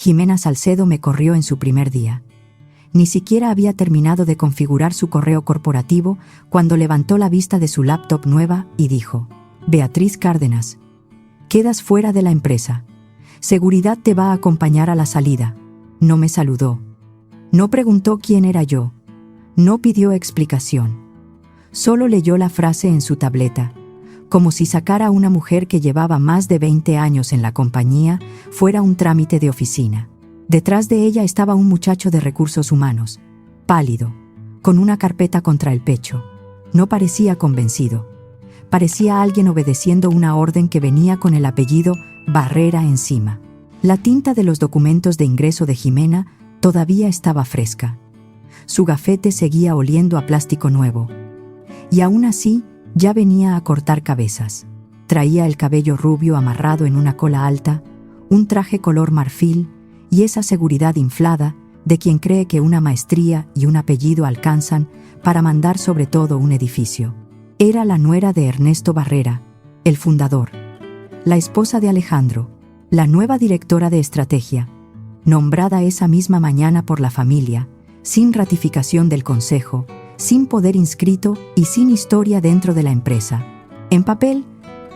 Jimena Salcedo me corrió en su primer día. Ni siquiera había terminado de configurar su correo corporativo cuando levantó la vista de su laptop nueva y dijo: Beatriz Cárdenas, quedas fuera de la empresa. Seguridad te va a acompañar a la salida. No me saludó. No preguntó quién era yo. No pidió explicación. Solo leyó la frase en su tableta, como si sacar a una mujer que llevaba más de 20 años en la compañía fuera un trámite de oficina. Detrás de ella estaba un muchacho de recursos humanos, pálido, con una carpeta contra el pecho. No parecía convencido. Parecía alguien obedeciendo una orden que venía con el apellido Barrera encima. La tinta de los documentos de ingreso de Jimena todavía estaba fresca. Su gafete seguía oliendo a plástico nuevo. Y aún así, ya venía a cortar cabezas. Traía el cabello rubio amarrado en una cola alta, un traje color marfil y esa seguridad inflada de quien cree que una maestría y un apellido alcanzan para mandar sobre todo un edificio. Era la nuera de Ernesto Barrera, el fundador, la esposa de Alejandro, la nueva directora de estrategia, nombrada esa misma mañana por la familia, sin ratificación del consejo, sin poder inscrito y sin historia dentro de la empresa. En papel,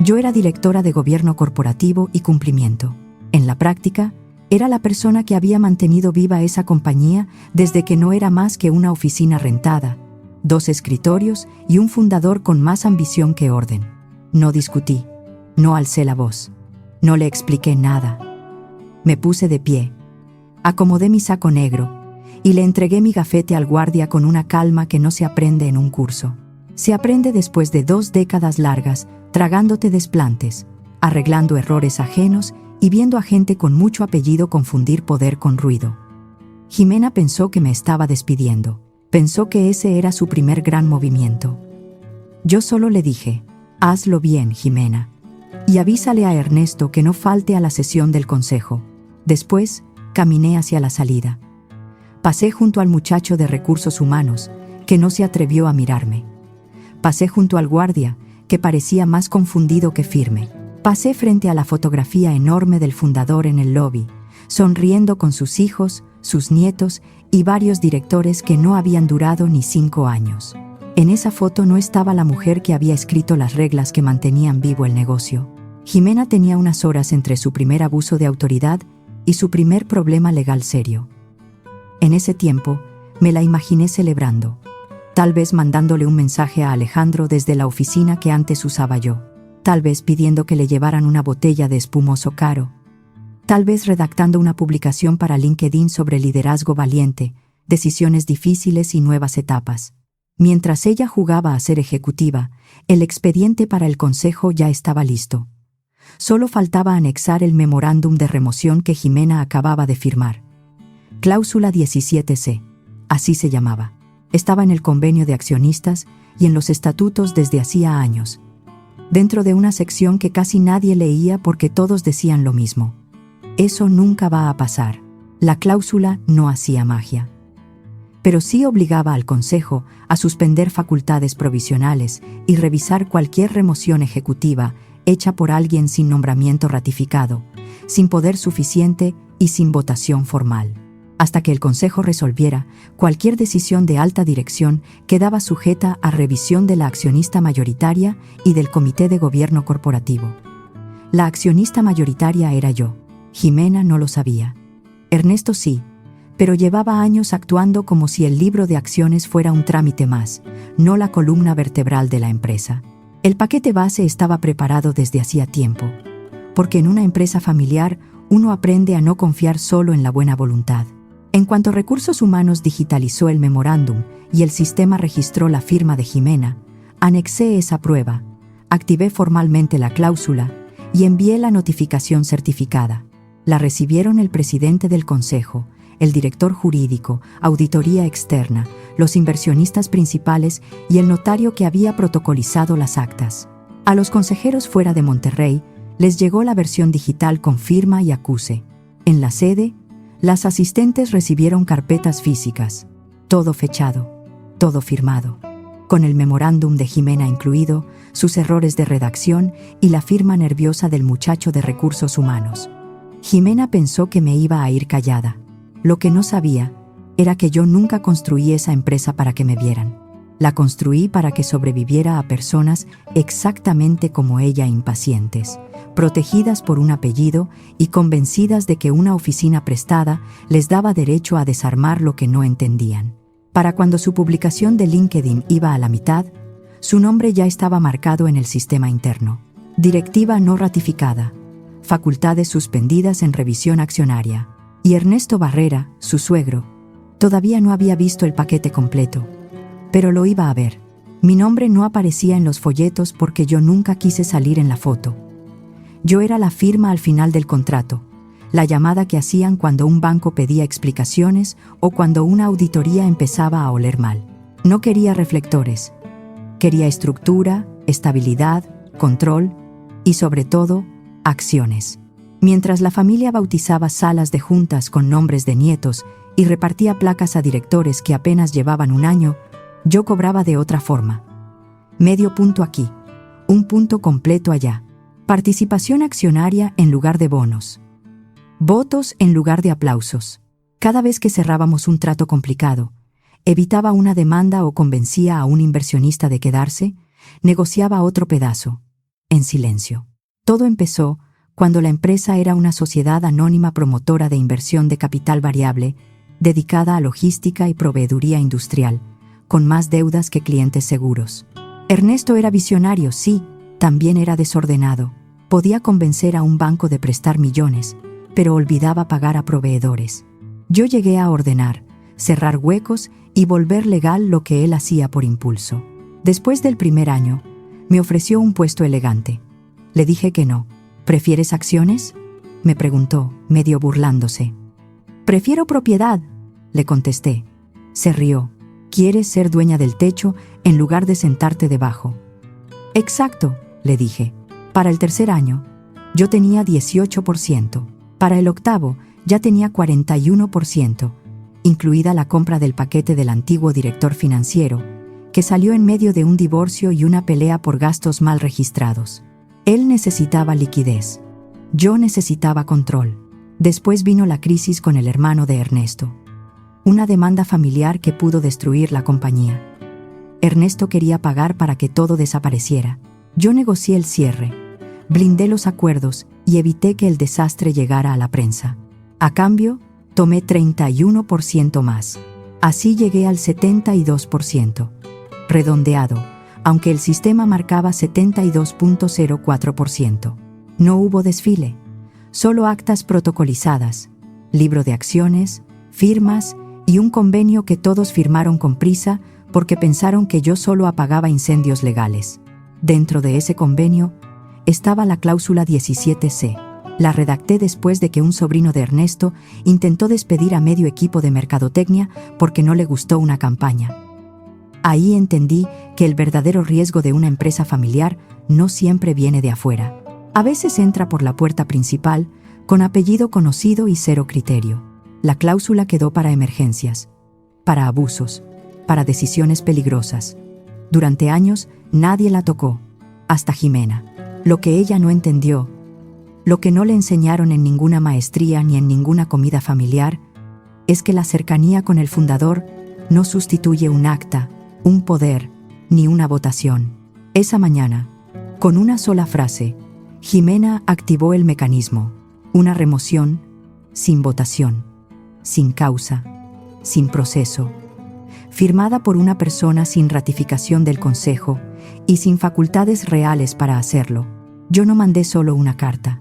yo era directora de gobierno corporativo y cumplimiento. En la práctica, era la persona que había mantenido viva esa compañía desde que no era más que una oficina rentada, 2 escritorios y un fundador con más ambición que orden. No discutí, no alcé la voz, no le expliqué nada. Me puse de pie, acomodé mi saco negro y le entregué mi gafete al guardia con una calma que no se aprende en un curso. Se aprende después de 2 décadas largas, tragándote desplantes, arreglando errores ajenos y viendo a gente con mucho apellido confundir poder con ruido. Jimena pensó que me estaba despidiendo. Pensó que ese era su primer gran movimiento. Yo solo le dije: hazlo bien, Jimena. Y avísale a Ernesto que no falte a la sesión del consejo. Después, caminé hacia la salida. Pasé junto al muchacho de recursos humanos, que no se atrevió a mirarme. Pasé junto al guardia, que parecía más confundido que firme. Pasé frente a la fotografía enorme del fundador en el lobby, sonriendo con sus hijos, sus nietos y varios directores que no habían durado ni 5 años. En esa foto no estaba la mujer que había escrito las reglas que mantenían vivo el negocio. Jimena tenía unas horas entre su primer abuso de autoridad y su primer problema legal serio. En ese tiempo, me la imaginé celebrando, tal vez mandándole un mensaje a Alejandro desde la oficina que antes usaba yo. Tal vez pidiendo que le llevaran una botella de espumoso caro. Tal vez redactando una publicación para LinkedIn sobre liderazgo valiente, decisiones difíciles y nuevas etapas. Mientras ella jugaba a ser ejecutiva, el expediente para el consejo ya estaba listo. Solo faltaba anexar el memorándum de remoción que Jimena acababa de firmar. Cláusula 17C, así se llamaba. Estaba en el convenio de accionistas y en los estatutos desde hacía años, dentro de una sección que casi nadie leía porque todos decían lo mismo. Eso nunca va a pasar. La cláusula no hacía magia. Pero sí obligaba al Consejo a suspender facultades provisionales y revisar cualquier remoción ejecutiva hecha por alguien sin nombramiento ratificado, sin poder suficiente y sin votación formal. Hasta que el Consejo resolviera, cualquier decisión de alta dirección quedaba sujeta a revisión de la accionista mayoritaria y del Comité de Gobierno Corporativo. La accionista mayoritaria era yo. Jimena no lo sabía. Ernesto sí, pero llevaba años actuando como si el libro de acciones fuera un trámite más, no la columna vertebral de la empresa. El paquete base estaba preparado desde hacía tiempo, porque en una empresa familiar uno aprende a no confiar solo en la buena voluntad. En cuanto Recursos Humanos digitalizó el memorándum y el sistema registró la firma de Jimena, anexé esa prueba, activé formalmente la cláusula y envié la notificación certificada. La recibieron el presidente del consejo, el director jurídico, auditoría externa, los inversionistas principales y el notario que había protocolizado las actas. A los consejeros fuera de Monterrey les llegó la versión digital con firma y acuse. En la sede, las asistentes recibieron carpetas físicas, todo fechado, todo firmado, con el memorándum de Jimena incluido, sus errores de redacción y la firma nerviosa del muchacho de recursos humanos. Jimena pensó que me iba a ir callada. Lo que no sabía era que yo nunca construí esa empresa para que me vieran. La construí para que sobreviviera a personas exactamente como ella, impacientes, protegidas por un apellido y convencidas de que una oficina prestada les daba derecho a desarmar lo que no entendían. Para cuando su publicación de LinkedIn iba a la mitad, su nombre ya estaba marcado en el sistema interno. Directiva no ratificada, facultades suspendidas en revisión accionaria. Y Ernesto Barrera, su suegro, todavía no había visto el paquete completo. Pero lo iba a ver. Mi nombre no aparecía en los folletos porque yo nunca quise salir en la foto. Yo era la firma al final del contrato, la llamada que hacían cuando un banco pedía explicaciones o cuando una auditoría empezaba a oler mal. No quería reflectores. Quería estructura, estabilidad, control y, sobre todo, acciones. Mientras la familia bautizaba salas de juntas con nombres de nietos y repartía placas a directores que apenas llevaban un año, yo cobraba de otra forma. Medio punto aquí, un punto completo allá. Participación accionaria en lugar de bonos. Votos en lugar de aplausos. Cada vez que cerrábamos un trato complicado, evitaba una demanda o convencía a un inversionista de quedarse, negociaba otro pedazo, en silencio. Todo empezó cuando la empresa era una sociedad anónima promotora de inversión de capital variable, dedicada a logística y proveeduría industrial, con más deudas que clientes seguros. Ernesto era visionario, sí, también era desordenado. Podía convencer a un banco de prestar millones, pero olvidaba pagar a proveedores. Yo llegué a ordenar, cerrar huecos y volver legal lo que él hacía por impulso. Después del primer año, me ofreció un puesto elegante. Le dije que no. ¿Prefieres acciones?, me preguntó, medio burlándose. Prefiero propiedad, le contesté. Se rió. ¿Quieres ser dueña del techo en lugar de sentarte debajo? Exacto, le dije. Para el tercer año, yo tenía 18%. Para el octavo, ya tenía 41%, incluida la compra del paquete del antiguo director financiero, que salió en medio de un divorcio y una pelea por gastos mal registrados. Él necesitaba liquidez. Yo necesitaba control. Después vino la crisis con el hermano de Ernesto. Una demanda familiar que pudo destruir la compañía. Ernesto quería pagar para que todo desapareciera. Yo negocié el cierre, blindé los acuerdos y evité que el desastre llegara a la prensa. A cambio, tomé 31% más. Así llegué al 72%. Redondeado, aunque el sistema marcaba 72.04%. No hubo desfile, solo actas protocolizadas, libro de acciones, firmas y un convenio que todos firmaron con prisa porque pensaron que yo solo apagaba incendios legales. Dentro de ese convenio estaba la cláusula 17C. La redacté después de que un sobrino de Ernesto intentó despedir a medio equipo de mercadotecnia porque no le gustó una campaña. Ahí entendí que el verdadero riesgo de una empresa familiar no siempre viene de afuera. A veces entra por la puerta principal, con apellido conocido y cero criterio. La cláusula quedó para emergencias, para abusos, para decisiones peligrosas. Durante años nadie la tocó, hasta Jimena. Lo que ella no entendió, lo que no le enseñaron en ninguna maestría ni en ninguna comida familiar, es que la cercanía con el fundador no sustituye un acta, un poder, ni una votación. Esa mañana, con una sola frase, Jimena activó el mecanismo, una remoción, sin votación, sin causa, sin proceso, firmada por una persona sin ratificación del consejo y sin facultades reales para hacerlo. Yo no mandé solo una carta.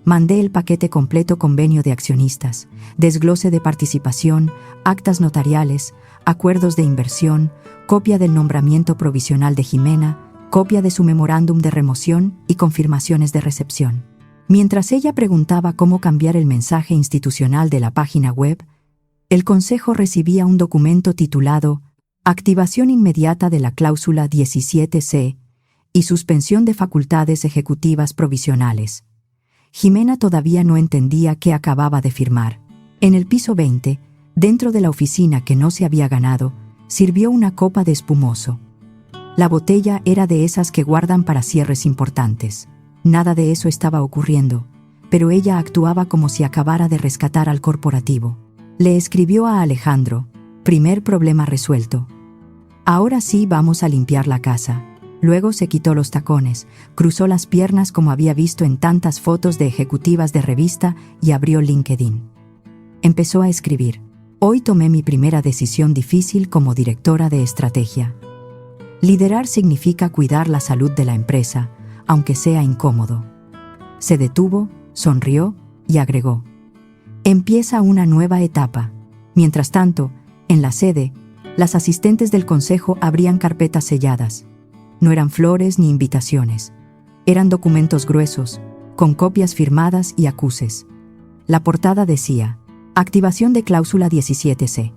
Mandé el paquete completo: convenio de accionistas, desglose de participación, actas notariales, acuerdos de inversión, copia del nombramiento provisional de Jimena, copia de su memorándum de remoción y confirmaciones de recepción. Mientras ella preguntaba cómo cambiar el mensaje institucional de la página web, el Consejo recibía un documento titulado Activación inmediata de la cláusula 17C y suspensión de facultades ejecutivas provisionales. Jimena todavía no entendía qué acababa de firmar. En el piso 20, dentro de la oficina que no se había ganado, sirvió una copa de espumoso. La botella era de esas que guardan para cierres importantes. Nada de eso estaba ocurriendo. pero ella actuaba como si acabara de rescatar al corporativo. Le escribió a Alejandro: primer problema resuelto. Ahora sí vamos a limpiar la casa. Luego se quitó los tacones, cruzó las piernas como había visto en tantas fotos de ejecutivas de revista y abrió LinkedIn. Empezó a escribir: hoy tomé mi primera decisión difícil como directora de estrategia. Liderar significa cuidar la salud de la empresa, aunque sea incómodo. Se detuvo, sonrió y agregó: empieza una nueva etapa. Mientras tanto, en la sede, las asistentes del consejo abrían carpetas selladas. No eran flores ni invitaciones. Eran documentos gruesos, con copias firmadas y acuses. La portada decía: activación de cláusula 17C.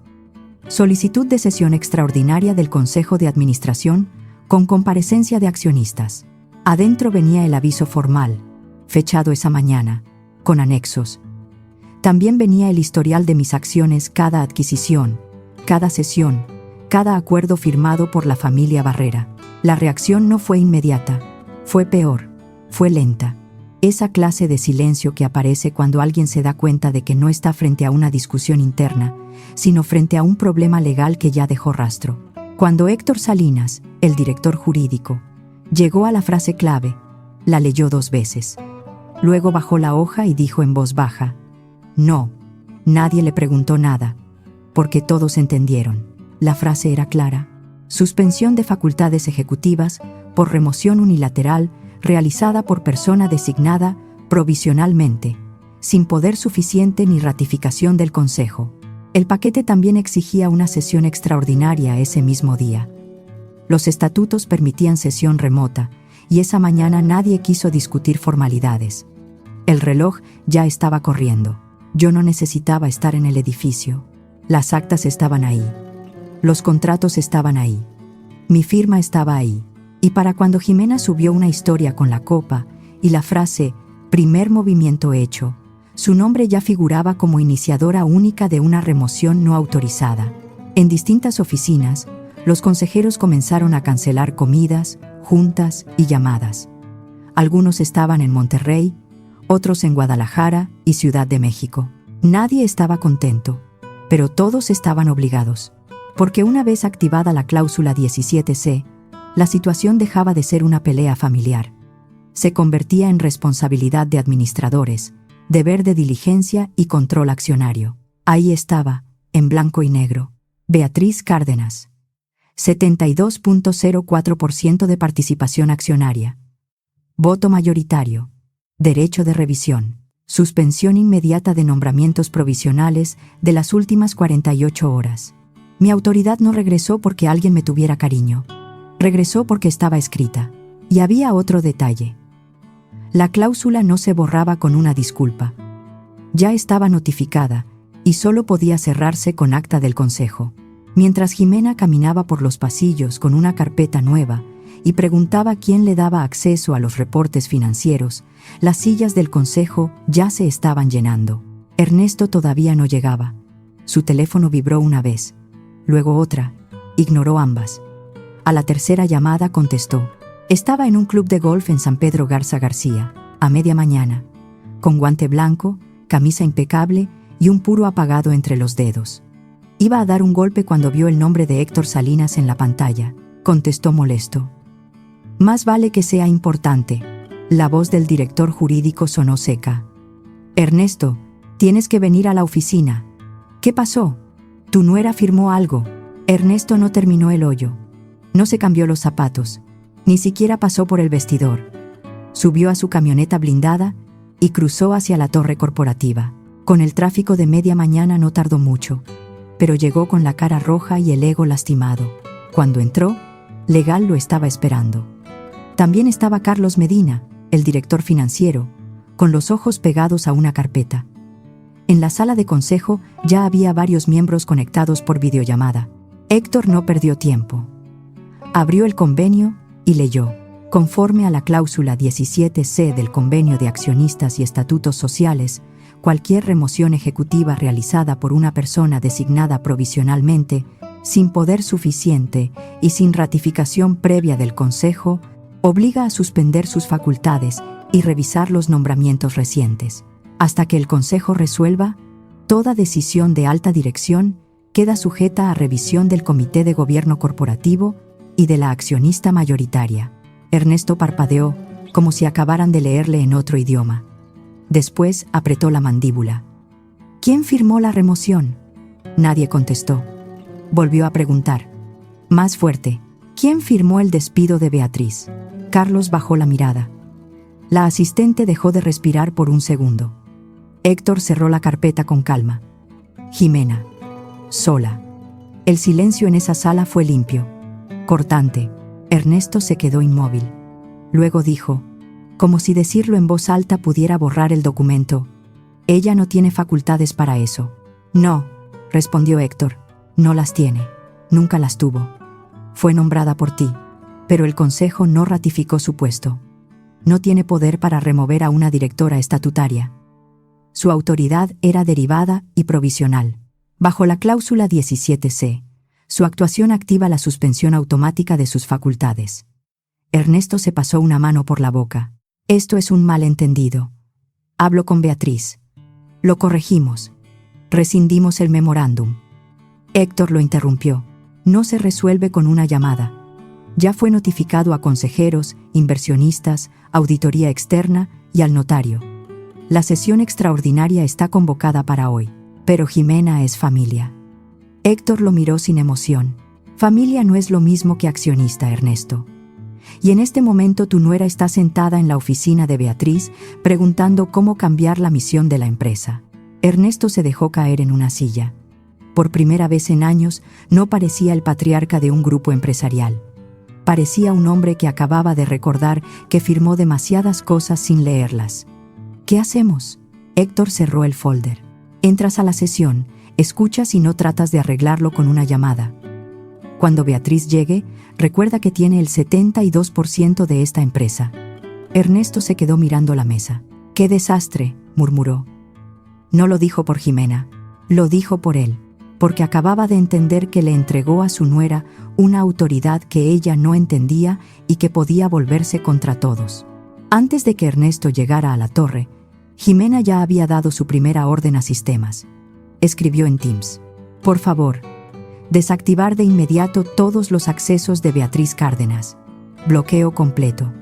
Solicitud de sesión extraordinaria del Consejo de Administración con comparecencia de accionistas. Adentro venía el aviso formal, fechado esa mañana, con anexos. También venía el historial de mis acciones, cada adquisición, cada sesión, cada acuerdo firmado por la familia Barrera. La reacción no fue inmediata, fue peor, fue lenta. Esa clase de silencio que aparece cuando alguien se da cuenta de que no está frente a una discusión interna, sino frente a un problema legal que ya dejó rastro. Cuando Héctor Salinas, el director jurídico, llegó a la frase clave, la leyó 2 veces. Luego bajó la hoja y dijo en voz baja: no, nadie le preguntó nada, porque todos entendieron. La frase era clara: suspensión de facultades ejecutivas por remoción unilateral realizada por persona designada provisionalmente, sin poder suficiente ni ratificación del Consejo. El paquete también exigía una sesión extraordinaria ese mismo día. Los estatutos permitían sesión remota, y esa mañana nadie quiso discutir formalidades. El reloj ya estaba corriendo. Yo no necesitaba estar en el edificio. Las actas estaban ahí. Los contratos estaban ahí. Mi firma estaba ahí. Y para cuando Jimena subió una historia con la copa y la frase «primer movimiento hecho», su nombre ya figuraba como iniciadora única de una remoción no autorizada. En distintas oficinas, los consejeros comenzaron a cancelar comidas, juntas y llamadas. Algunos estaban en Monterrey, otros en Guadalajara y Ciudad de México. Nadie estaba contento, pero todos estaban obligados. Porque una vez activada la cláusula 17C, la situación dejaba de ser una pelea familiar. Se convertía en responsabilidad de administradores, deber de diligencia y control accionario. Ahí estaba, en blanco y negro: Beatriz Cárdenas. 72.04% de participación accionaria. Voto mayoritario. Derecho de revisión. Suspensión inmediata de nombramientos provisionales de las últimas 48 horas. Mi autoridad no regresó porque alguien me tuviera cariño. Regresó porque estaba escrita. Y había otro detalle. La cláusula no se borraba con una disculpa. Ya estaba notificada y solo podía cerrarse con acta del Consejo. Mientras Jimena caminaba por los pasillos con una carpeta nueva y preguntaba quién le daba acceso a los reportes financieros, las sillas del Consejo ya se estaban llenando. Ernesto todavía no llegaba. Su teléfono vibró una vez, luego otra. Ignoró ambas. A la tercera llamada contestó. Estaba en un club de golf en San Pedro Garza García, a media mañana, con guante blanco, camisa impecable y un puro apagado entre los dedos. Iba a dar un golpe cuando vio el nombre de Héctor Salinas en la pantalla. Contestó molesto. Más vale que sea importante. La voz del director jurídico sonó seca. Ernesto, tienes que venir a la oficina. ¿Qué pasó? Tu nuera firmó algo. Ernesto no terminó el hoyo. No se cambió los zapatos. Ni siquiera pasó por el vestidor. Subió a su camioneta blindada y cruzó hacia la torre corporativa. Con el tráfico de media mañana no tardó mucho, pero llegó con la cara roja y el ego lastimado. Cuando entró, Legal lo estaba esperando. También estaba Carlos Medina, el director financiero, con los ojos pegados a una carpeta. En la sala de consejo ya había varios miembros conectados por videollamada. Héctor no perdió tiempo. Abrió el convenio y leyó. Conforme a la cláusula 17C del Convenio de Accionistas y Estatutos Sociales, cualquier remoción ejecutiva realizada por una persona designada provisionalmente, sin poder suficiente y sin ratificación previa del Consejo, obliga a suspender sus facultades y revisar los nombramientos recientes. Hasta que el Consejo resuelva, toda decisión de alta dirección queda sujeta a revisión del Comité de Gobierno Corporativo y de la accionista mayoritaria. Ernesto parpadeó, como si acabaran de leerle en otro idioma. Después apretó la mandíbula. ¿Quién firmó la remoción? Nadie contestó. Volvió a preguntar. Más fuerte. ¿Quién firmó el despido de Beatriz? Carlos bajó la mirada. La asistente dejó de respirar por un segundo. Héctor cerró la carpeta con calma. Jimena. Sola. El silencio en esa sala fue limpio, cortante. Ernesto se quedó inmóvil. Luego dijo, como si decirlo en voz alta pudiera borrar el documento: ella no tiene facultades para eso. No, respondió Héctor, no las tiene. Nunca las tuvo. Fue nombrada por ti, pero el Consejo no ratificó su puesto. No tiene poder para remover a una directora estatutaria. Su autoridad era derivada y provisional. Bajo la cláusula 17C, su actuación activa la suspensión automática de sus facultades. Ernesto se pasó una mano por la boca. Esto es un malentendido. Hablo con Beatriz. Lo corregimos. Rescindimos el memorándum. Héctor lo interrumpió. No se resuelve con una llamada. Ya fue notificado a consejeros, inversionistas, auditoría externa y al notario. La sesión extraordinaria está convocada para hoy, pero Jimena es familia. Héctor lo miró sin emoción. Familia no es lo mismo que accionista, Ernesto. Y en este momento tu nuera está sentada en la oficina de Beatriz preguntando cómo cambiar la misión de la empresa. Ernesto se dejó caer en una silla. Por primera vez en años, no parecía el patriarca de un grupo empresarial. Parecía un hombre que acababa de recordar que firmó demasiadas cosas sin leerlas. ¿Qué hacemos? Héctor cerró el folder. Entras a la sesión, escuchas y no tratas de arreglarlo con una llamada. Cuando Beatriz llegue, recuerda que tiene el 72% de esta empresa. Ernesto se quedó mirando la mesa. ¡Qué desastre!, murmuró. No lo dijo por Jimena, lo dijo por él, porque acababa de entender que le entregó a su nuera una autoridad que ella no entendía y que podía volverse contra todos. Antes de que Ernesto llegara a la torre, Jimena ya había dado su primera orden a sistemas. Escribió en Teams: por favor, desactivar de inmediato todos los accesos de Beatriz Cárdenas. Bloqueo completo.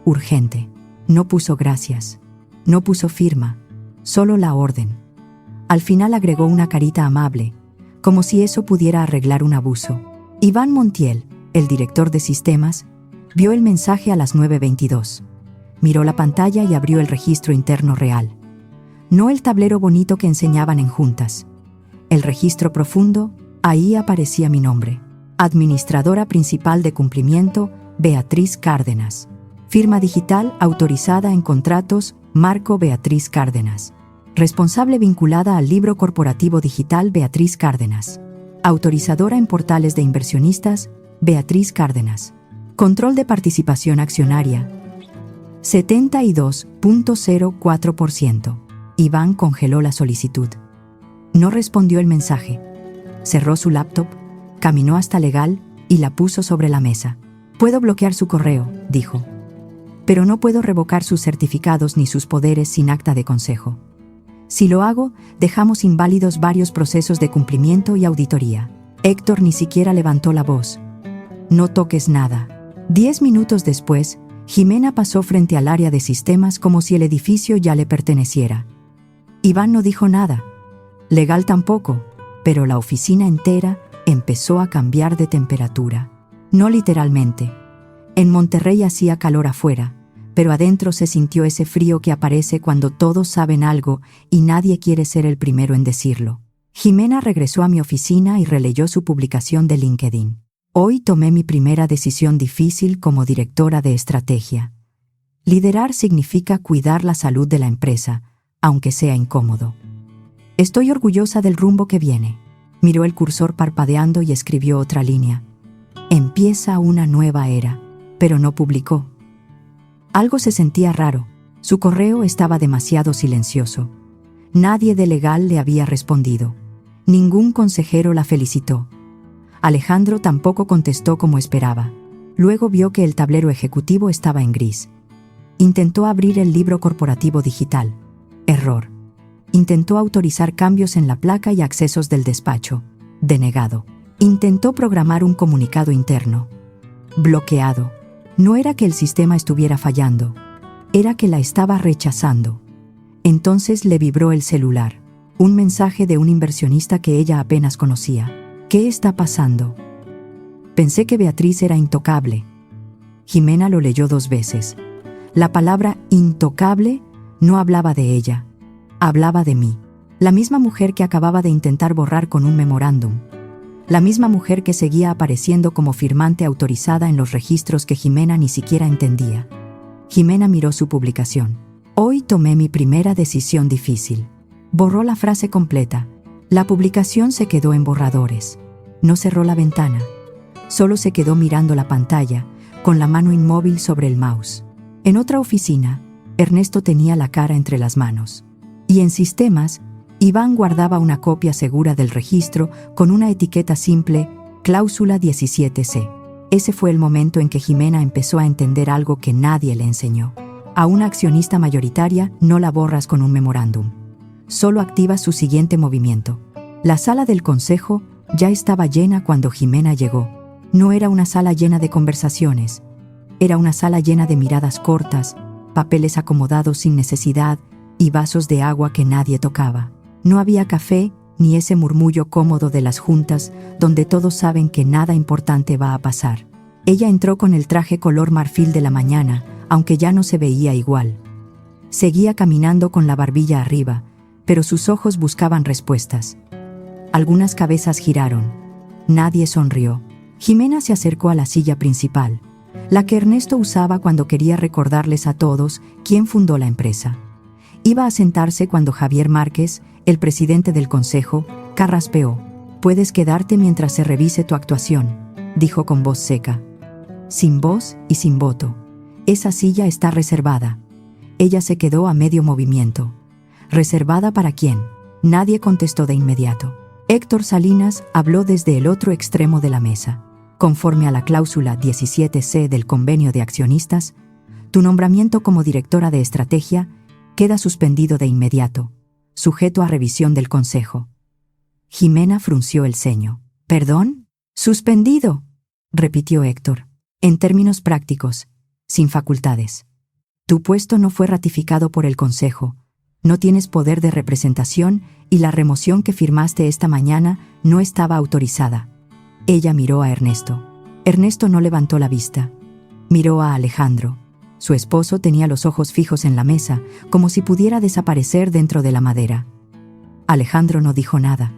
Urgente. No puso gracias. No puso firma. Solo la orden. Al final agregó una carita amable, como si eso pudiera arreglar un abuso. Iván Montiel, el director de sistemas, vio el mensaje a las 9:22. Miró la pantalla y abrió el registro interno real. No el tablero bonito que enseñaban en juntas. El registro profundo. Ahí aparecía mi nombre. Administradora principal de cumplimiento, Beatriz Cárdenas. Firma digital autorizada en contratos, Marco Beatriz Cárdenas. Responsable vinculada al libro corporativo digital, Beatriz Cárdenas. Autorizadora en portales de inversionistas, Beatriz Cárdenas. Control de participación accionaria, 72.04%. Iván congeló la solicitud. No respondió el mensaje. Cerró su laptop, caminó hasta Legal y la puso sobre la mesa. Puedo bloquear su correo, dijo. Pero no puedo revocar sus certificados ni sus poderes sin acta de consejo. Si lo hago, dejamos inválidos varios procesos de cumplimiento y auditoría. Héctor ni siquiera levantó la voz. No toques nada. 10 minutos después, Jimena pasó frente al área de sistemas como si el edificio ya le perteneciera. Iván no dijo nada. Legal tampoco. Pero la oficina entera empezó a cambiar de temperatura. No literalmente. En Monterrey hacía calor afuera, pero adentro se sintió ese frío que aparece cuando todos saben algo y nadie quiere ser el primero en decirlo. Jimena regresó a mi oficina y releyó su publicación de LinkedIn. Hoy tomé mi primera decisión difícil como directora de estrategia. Liderar significa cuidar la salud de la empresa, aunque sea incómodo. Estoy orgullosa del rumbo que viene. Miró el cursor parpadeando y escribió otra línea. Empieza una nueva era, pero no publicó. Algo se sentía raro. Su correo estaba demasiado silencioso. Nadie de Legal le había respondido. Ningún consejero la felicitó. Alejandro tampoco contestó como esperaba. Luego vio que el tablero ejecutivo estaba en gris. Intentó abrir el libro corporativo digital. Error. Intentó autorizar cambios en la placa y accesos del despacho. Denegado. Intentó programar un comunicado interno. Bloqueado. No era que el sistema estuviera fallando, era que la estaba rechazando. Entonces le vibró el celular. Un mensaje de un inversionista que ella apenas conocía. ¿Qué está pasando? Pensé que Beatriz era intocable. Jimena lo leyó 2 veces. La palabra intocable no hablaba de ella, hablaba de mí. La misma mujer que acababa de intentar borrar con un memorándum. La misma mujer que seguía apareciendo como firmante autorizada en los registros que Jimena ni siquiera entendía. Jimena miró su publicación. Hoy tomé mi primera decisión difícil. Borró la frase completa. La publicación se quedó en borradores. No cerró la ventana. Solo se quedó mirando la pantalla, con la mano inmóvil sobre el mouse. En otra oficina, Ernesto tenía la cara entre las manos. Y en sistemas, Iván guardaba una copia segura del registro con una etiqueta simple, cláusula 17C. Ese fue el momento en que Jimena empezó a entender algo que nadie le enseñó. A una accionista mayoritaria no la borras con un memorándum. Solo activas su siguiente movimiento. La sala del consejo ya estaba llena cuando Jimena llegó. No era una sala llena de conversaciones. Era una sala llena de miradas cortas, papeles acomodados sin necesidad y vasos de agua que nadie tocaba. No había café ni ese murmullo cómodo de las juntas donde todos saben que nada importante va a pasar. Ella entró con el traje color marfil de la mañana, aunque ya no se veía igual. Seguía caminando con la barbilla arriba, pero sus ojos buscaban respuestas. Algunas cabezas giraron. Nadie sonrió. Jimena se acercó a la silla principal, la que Ernesto usaba cuando quería recordarles a todos quién fundó la empresa. Iba a sentarse cuando Javier Márquez, el presidente del consejo, carraspeó. «Puedes quedarte mientras se revise tu actuación», dijo con voz seca. Sin voz y sin voto. «Esa silla está reservada». Ella se quedó a medio movimiento. ¿Reservada para quién? Nadie contestó de inmediato. Héctor Salinas habló desde el otro extremo de la mesa. Conforme a la cláusula 17C del convenio de accionistas, tu nombramiento como directora de estrategia queda suspendido de inmediato, sujeto a revisión del consejo. Jimena frunció el ceño. «¿Perdón? ¿Suspendido?», repitió Héctor. «En términos prácticos, sin facultades. Tu puesto no fue ratificado por el consejo, no tienes poder de representación y la remoción que firmaste esta mañana no estaba autorizada». Ella miró a Ernesto. Ernesto no levantó la vista. Miró a Alejandro. Su esposo tenía los ojos fijos en la mesa, como si pudiera desaparecer dentro de la madera. Alejandro no dijo nada.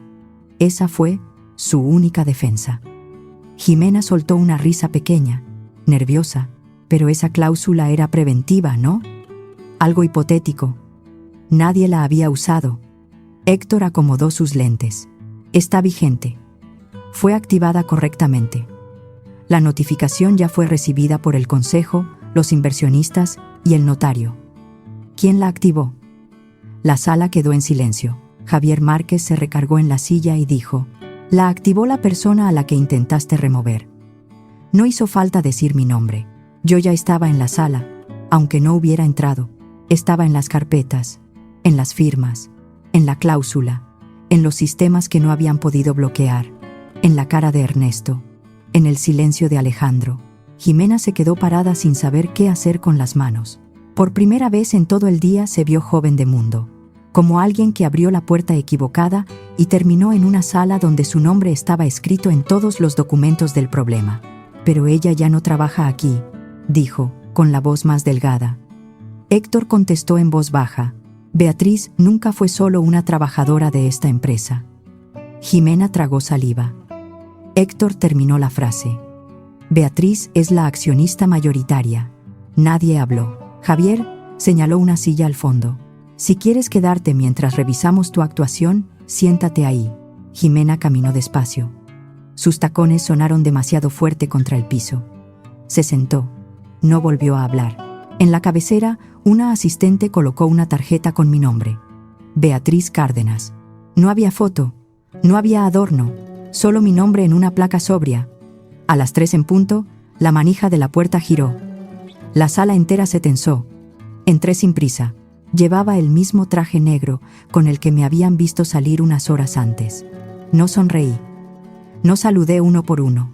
Esa fue su única defensa. Jimena soltó una risa pequeña, nerviosa, pero esa cláusula era preventiva, ¿no? Algo hipotético. Nadie la había usado. Héctor acomodó sus lentes. Está vigente. Fue activada correctamente. La notificación ya fue recibida por el consejo, los inversionistas y el notario. ¿Quién la activó? La sala quedó en silencio. Javier Márquez se recargó en la silla y dijo: «La activó la persona a la que intentaste remover. No hizo falta decir mi nombre. Yo ya estaba en la sala, aunque no hubiera entrado. Estaba en las carpetas, en las firmas, en la cláusula, en los sistemas que no habían podido bloquear, en la cara de Ernesto, en el silencio de Alejandro». Jimena se quedó parada sin saber qué hacer con las manos. Por primera vez en todo el día se vio joven de mundo, como alguien que abrió la puerta equivocada y terminó en una sala donde su nombre estaba escrito en todos los documentos del problema. «Pero ella ya no trabaja aquí», dijo, con la voz más delgada. Héctor contestó en voz baja: «Beatriz nunca fue solo una trabajadora de esta empresa». Jimena tragó saliva. Héctor terminó la frase. «Beatriz es la accionista mayoritaria». Nadie habló. Javier señaló una silla al fondo. «Si quieres quedarte mientras revisamos tu actuación, siéntate ahí». Jimena caminó despacio. Sus tacones sonaron demasiado fuerte contra el piso. Se sentó. No volvió a hablar. En la cabecera, una asistente colocó una tarjeta con mi nombre. Beatriz Cárdenas. No había foto, no había adorno, solo mi nombre en una placa sobria. A las 3 en punto, la manija de la puerta giró. La sala entera se tensó. Entré sin prisa. Llevaba el mismo traje negro con el que me habían visto salir unas horas antes. No sonreí. No saludé uno por uno.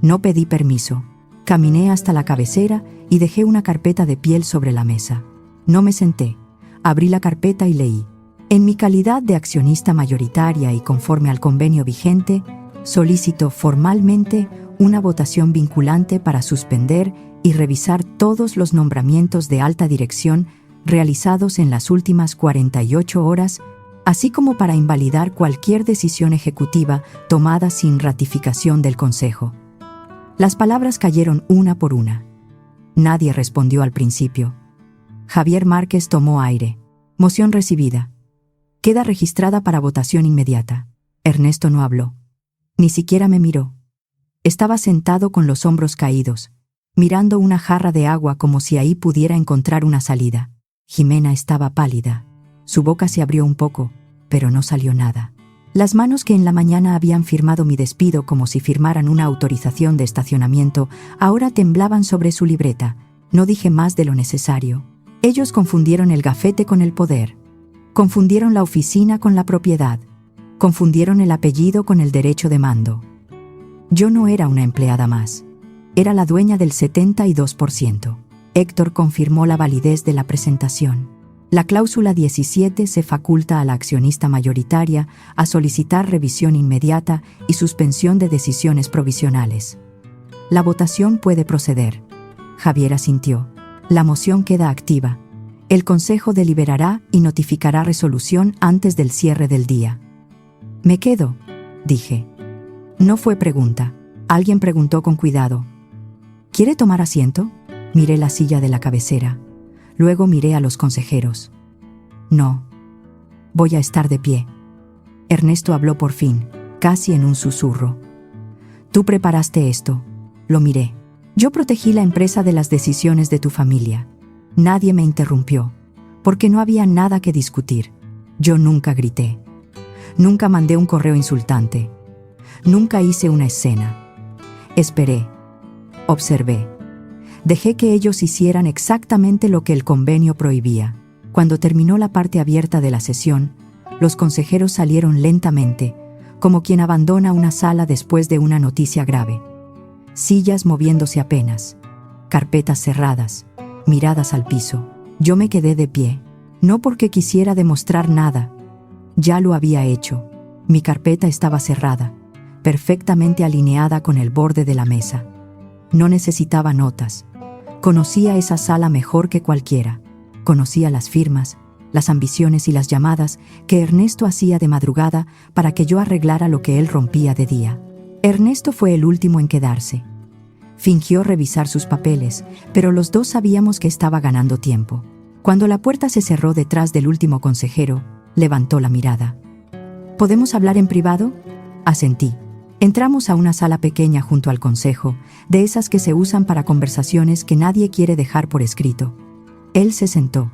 No pedí permiso. Caminé hasta la cabecera y dejé una carpeta de piel sobre la mesa. No me senté. Abrí la carpeta y leí. En mi calidad de accionista mayoritaria y conforme al convenio vigente, solicito formalmente una votación vinculante para suspender y revisar todos los nombramientos de alta dirección realizados en las últimas 48 horas, así como para invalidar cualquier decisión ejecutiva tomada sin ratificación del Consejo. Las palabras cayeron una por una. Nadie respondió al principio. Javier Márquez tomó aire. Moción recibida. Queda registrada para votación inmediata. Ernesto no habló. Ni siquiera me miró. Estaba sentado con los hombros caídos, mirando una jarra de agua como si ahí pudiera encontrar una salida. Jimena estaba pálida. Su boca se abrió un poco, pero no salió nada. Las manos que en la mañana habían firmado mi despido como si firmaran una autorización de estacionamiento, ahora temblaban sobre su libreta. No dije más de lo necesario. Ellos confundieron el gafete con el poder. Confundieron la oficina con la propiedad. Confundieron el apellido con el derecho de mando. Yo no era una empleada más. Era la dueña del 72%. Héctor confirmó la validez de la presentación. La cláusula 17 se faculta a la accionista mayoritaria a solicitar revisión inmediata y suspensión de decisiones provisionales. La votación puede proceder. Javier asintió. La moción queda activa. El Consejo deliberará y notificará resolución antes del cierre del día. Me quedo, dije. No fue pregunta. Alguien preguntó con cuidado. ¿Quiere tomar asiento? Miré la silla de la cabecera. Luego miré a los consejeros. No. Voy a estar de pie. Ernesto habló por fin, casi en un susurro. Tú preparaste esto. Lo miré. Yo protegí la empresa de las decisiones de tu familia. Nadie me interrumpió, porque no había nada que discutir. Yo nunca grité. Nunca mandé un correo insultante. Nunca hice una escena. Esperé. Observé. Dejé que ellos hicieran exactamente lo que el convenio prohibía. Cuando terminó la parte abierta de la sesión, los consejeros salieron lentamente, como quien abandona una sala después de una noticia grave. Sillas moviéndose apenas, carpetas cerradas, miradas al piso. Yo me quedé de pie, no porque quisiera demostrar nada. Ya lo había hecho. Mi carpeta estaba cerrada, perfectamente alineada con el borde de la mesa. No necesitaba notas. Conocía esa sala mejor que cualquiera. Conocía las firmas, las ambiciones y las llamadas que Ernesto hacía de madrugada para que yo arreglara lo que él rompía de día. Ernesto fue el último en quedarse. Fingió revisar sus papeles, pero los dos sabíamos que estaba ganando tiempo. Cuando la puerta se cerró detrás del último consejero, levantó la mirada. ¿Podemos hablar en privado? Asentí. Entramos a una sala pequeña junto al consejo, de esas que se usan para conversaciones que nadie quiere dejar por escrito. Él se sentó.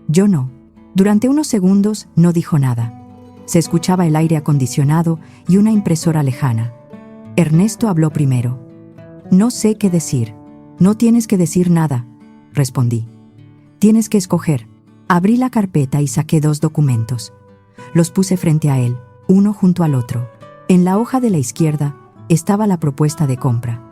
Yo no. Durante unos segundos no dijo nada. Se escuchaba el aire acondicionado y una impresora lejana. Ernesto habló primero. No sé qué decir. No tienes que decir nada, respondí. Tienes que escoger. Abrí la carpeta y saqué 2 documentos. Los puse frente a él, uno junto al otro. En la hoja de la izquierda estaba la propuesta de compra.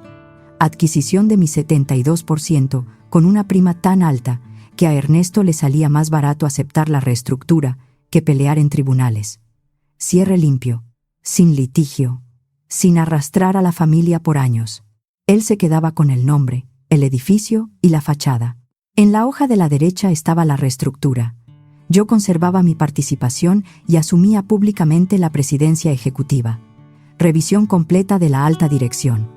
Adquisición de mi 72% con una prima tan alta que a Ernesto le salía más barato aceptar la reestructura que pelear en tribunales. Cierre limpio, sin litigio, sin arrastrar a la familia por años. Él se quedaba con el nombre, el edificio y la fachada. En la hoja de la derecha estaba la reestructura. Yo conservaba mi participación y asumía públicamente la presidencia ejecutiva. Revisión completa de la alta dirección.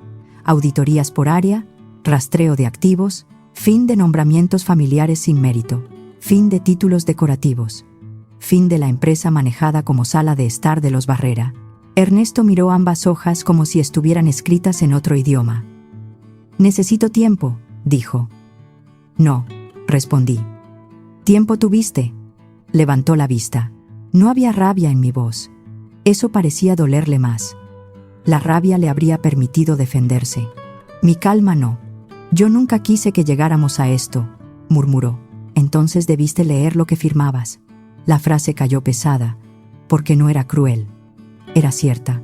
Auditorías por área, rastreo de activos, fin de nombramientos familiares sin mérito, fin de títulos decorativos, fin de la empresa manejada como sala de estar de los Barrera. Ernesto miró ambas hojas como si estuvieran escritas en otro idioma. «Necesito tiempo», dijo. «No», respondí. «¿Tiempo tuviste?» Levantó la vista. No había rabia en mi voz. Eso parecía dolerle más. La rabia le habría permitido defenderse. Mi calma no. Yo nunca quise que llegáramos a esto, murmuró. entonces debiste leer lo que firmabas. La frase cayó pesada, porque no era cruel, era cierta.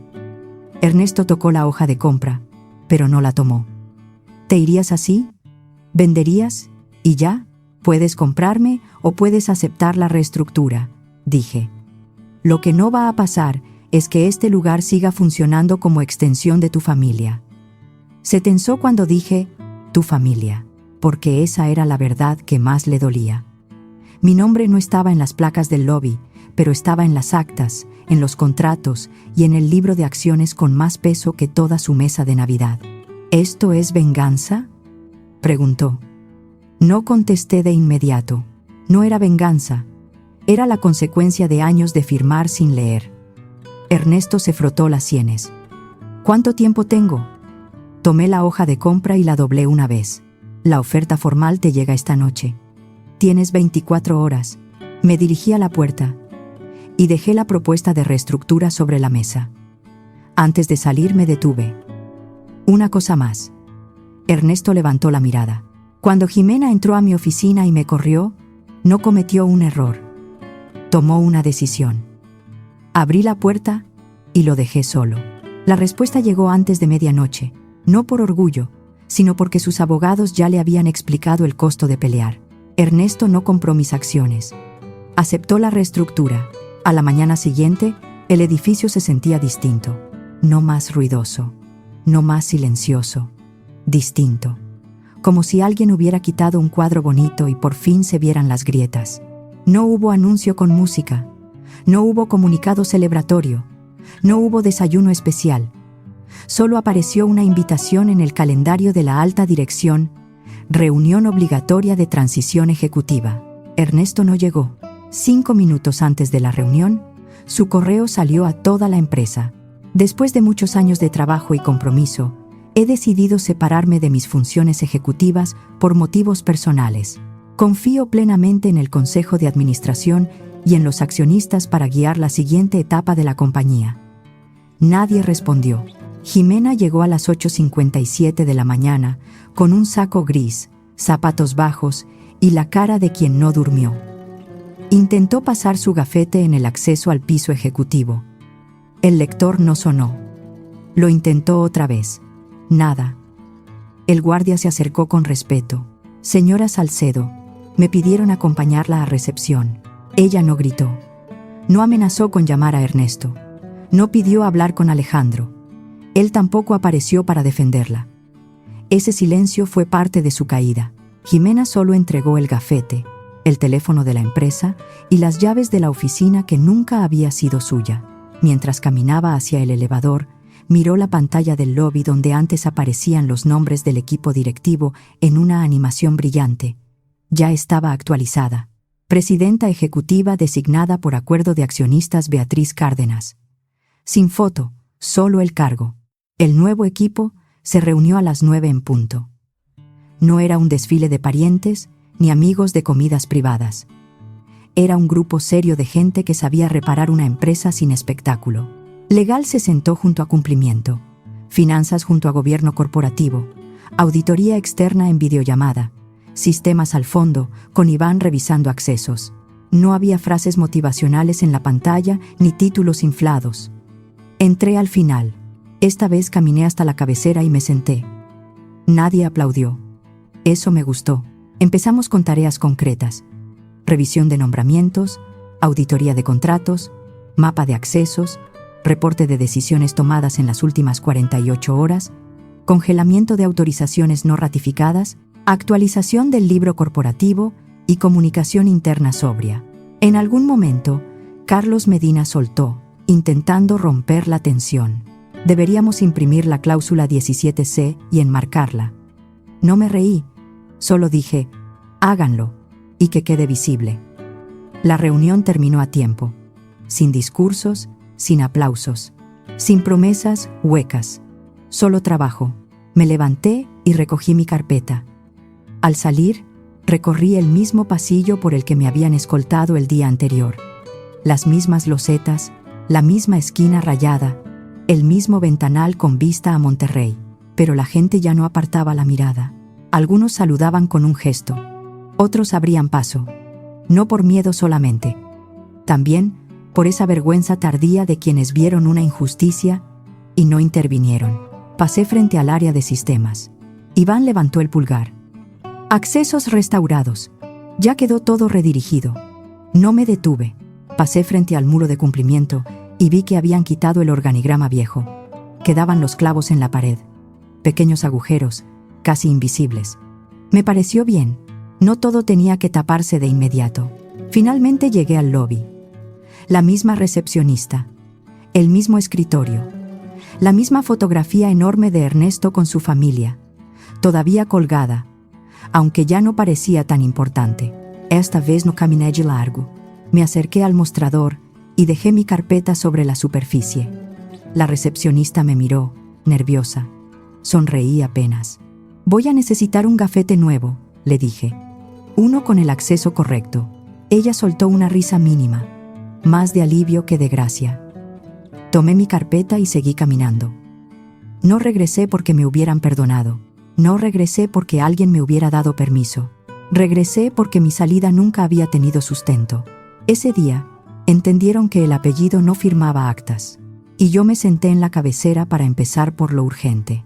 Ernesto tocó la hoja de compra, pero no la tomó. ¿Te irías así? ¿Venderías? ¿Y ya? Puedes comprarme o puedes aceptar la reestructura, dije. Lo que no va a pasar es que este lugar siga funcionando como extensión de tu familia. Se tensó cuando dije, tu familia, porque esa era la verdad que más le dolía. Mi nombre no estaba en las placas del lobby, pero estaba en las actas, en los contratos y en el libro de acciones con más peso que toda su mesa de Navidad. ¿Esto es venganza?, preguntó. No contesté de inmediato. No era venganza. Era la consecuencia de años de firmar sin leer. Ernesto se frotó las sienes. ¿Cuánto tiempo tengo? Tomé la hoja de compra y la doblé una vez. La oferta formal te llega esta noche. Tienes 24 horas. Me dirigí a la puerta y dejé la propuesta de reestructura sobre la mesa. Antes de salir me detuve. Una cosa más. Ernesto levantó la mirada. Cuando Jimena entró a mi oficina y me corrió, no cometió un error. Tomó una decisión. Abrí la puerta y lo dejé solo. La respuesta llegó antes de medianoche, no por orgullo, sino porque sus abogados ya le habían explicado el costo de pelear. Ernesto no compró mis acciones. Aceptó la reestructura. A la mañana siguiente, el edificio se sentía distinto. No más ruidoso, no más silencioso. Distinto. Como si alguien hubiera quitado un cuadro bonito y por fin se vieran las grietas. No hubo anuncio con música. No hubo comunicado celebratorio. No hubo desayuno especial. Solo apareció una invitación en el calendario de la alta dirección: reunión obligatoria de transición ejecutiva. Ernesto no llegó. 5 minutos antes de la reunión, su correo salió a toda la empresa. Después de muchos años de trabajo y compromiso, he decidido separarme de mis funciones ejecutivas por motivos personales. Confío plenamente en el Consejo de Administración y en los accionistas para guiar la siguiente etapa de la compañía. Nadie respondió. Jimena llegó a las 8:57 de la mañana, con un saco gris, zapatos bajos y la cara de quien no durmió. Intentó pasar su gafete en el acceso al piso ejecutivo. El lector no sonó. Lo intentó otra vez. Nada. El guardia se acercó con respeto. Señora Salcedo, me pidieron acompañarla a recepción. Ella no gritó. No amenazó con llamar a Ernesto. No pidió hablar con Alejandro. Él tampoco apareció para defenderla. Ese silencio fue parte de su caída. Jimena solo entregó el gafete, el teléfono de la empresa y las llaves de la oficina que nunca había sido suya. Mientras caminaba hacia el elevador, miró la pantalla del lobby donde antes aparecían los nombres del equipo directivo en una animación brillante. Ya estaba actualizada. Presidenta ejecutiva designada por acuerdo de accionistas Beatriz Cárdenas. Sin foto, solo el cargo. El nuevo equipo se reunió a las 9 en punto. No era un desfile de parientes ni amigos de comidas privadas. Era un grupo serio de gente que sabía reparar una empresa sin espectáculo. Legal se sentó junto a cumplimiento, finanzas junto a gobierno corporativo, auditoría externa en videollamada, sistemas al fondo, con Iván revisando accesos. No había frases motivacionales en la pantalla ni títulos inflados. Entré al final. Esta vez caminé hasta la cabecera y me senté. Nadie aplaudió. Eso me gustó. Empezamos con tareas concretas: revisión de nombramientos, auditoría de contratos, mapa de accesos, reporte de decisiones tomadas en las últimas 48 horas, congelamiento de autorizaciones no ratificadas, actualización del libro corporativo y comunicación interna sobria. En algún momento, Carlos Medina soltó, intentando romper la tensión. Deberíamos imprimir la cláusula 17C y enmarcarla. No me reí, solo dije, háganlo, y que quede visible. La reunión terminó a tiempo, sin discursos, sin aplausos, sin promesas huecas, solo trabajo. Me levanté y recogí mi carpeta. Al salir, recorrí el mismo pasillo por el que me habían escoltado el día anterior. Las mismas losetas, la misma esquina rayada, el mismo ventanal con vista a Monterrey. Pero la gente ya no apartaba la mirada. Algunos saludaban con un gesto. Otros abrían paso. No por miedo solamente. También por esa vergüenza tardía de quienes vieron una injusticia y no intervinieron. Pasé frente al área de sistemas. Iván levantó el pulgar. Accesos restaurados. Ya quedó todo redirigido. No me detuve. Pasé frente al muro de cumplimiento y vi que habían quitado el organigrama viejo. Quedaban los clavos en la pared. Pequeños agujeros, casi invisibles. Me pareció bien. No todo tenía que taparse de inmediato. Finalmente llegué al lobby. La misma recepcionista. El mismo escritorio. La misma fotografía enorme de Ernesto con su familia. Todavía colgada, aunque ya no parecía tan importante. Esta vez no caminé de largo. Me acerqué al mostrador y dejé mi carpeta sobre la superficie. La recepcionista me miró, nerviosa. Sonreí apenas. Voy a necesitar un gafete nuevo, le dije. Uno con el acceso correcto. Ella soltó una risa mínima, más de alivio que de gracia. Tomé mi carpeta y seguí caminando. No regresé porque me hubieran perdonado. No regresé porque alguien me hubiera dado permiso. Regresé porque mi salida nunca había tenido sustento. Ese día, entendieron que el apellido no firmaba actas. Y yo me senté en la cabecera para empezar por lo urgente.